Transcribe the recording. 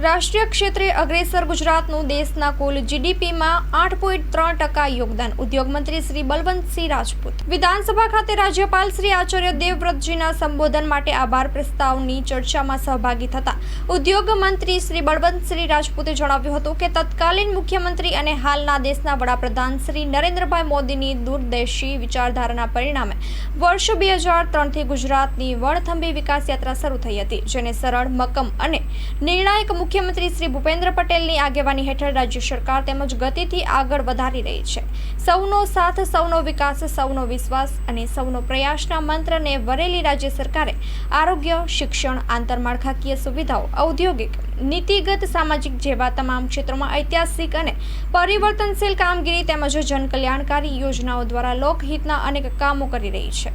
રાષ્ટ્રીય ક્ષેત્રે અગ્રેસર ગુજરાતનું દેશના કુલ જીડીપીમાં 8.3% યોગદાન. ઉદ્યોગ મંત્રી શ્રી બલવંતસિંહ રાજપૂત. વિધાનસભા ખાતે રાજ્યપાલ શ્રી આચાર્ય દેવવ્રતજીના સંબોધન માટે આભાર પ્રસ્તાવની ચર્ચામાં સહભાગી થતા ઉદ્યોગ મંત્રી શ્રી બલવંતસિંહ રાજપૂતે જણાવ્યું હતું કે તત્કાલીન મુખ્યમંત્રી અને હાલના દેશના વડાપ્રધાન શ્રી નરેન્દ્રભાઈ મોદીની દૂરદર્શી વિચારધારાના પરિણામે વર્ષ 2003થી ગુજરાતની વણથંભી વિકાસ યાત્રા શરૂ થઈ હતી, જેને સરળ, મક્કમ અને નિર્ણાયક મુખ્યમંત્રી શ્રી ભૂપેન્દ્ર પટેલની આગેવાની હેઠળ રાજ્ય સરકાર તેમજ ગતિથી આગળ વધારી રહી છે. સૌનો સાથ, સૌનો વિકાસ, સૌનો વિશ્વાસ અને સૌનો પ્રયાસના મંત્રને વરેલી રાજ્ય સરકારે આરોગ્ય, શિક્ષણ, આંતરમાળખાકીય સુવિધાઓ, ઔદ્યોગિક, નીતિગત, સામાજિક જેવા તમામ ક્ષેત્રોમાં ઐતિહાસિક અને પરિવર્તનશીલ કામગીરી તેમજ જનકલ્યાણકારી યોજનાઓ દ્વારા લોકહિતના અનેક કામો કરી રહી છે.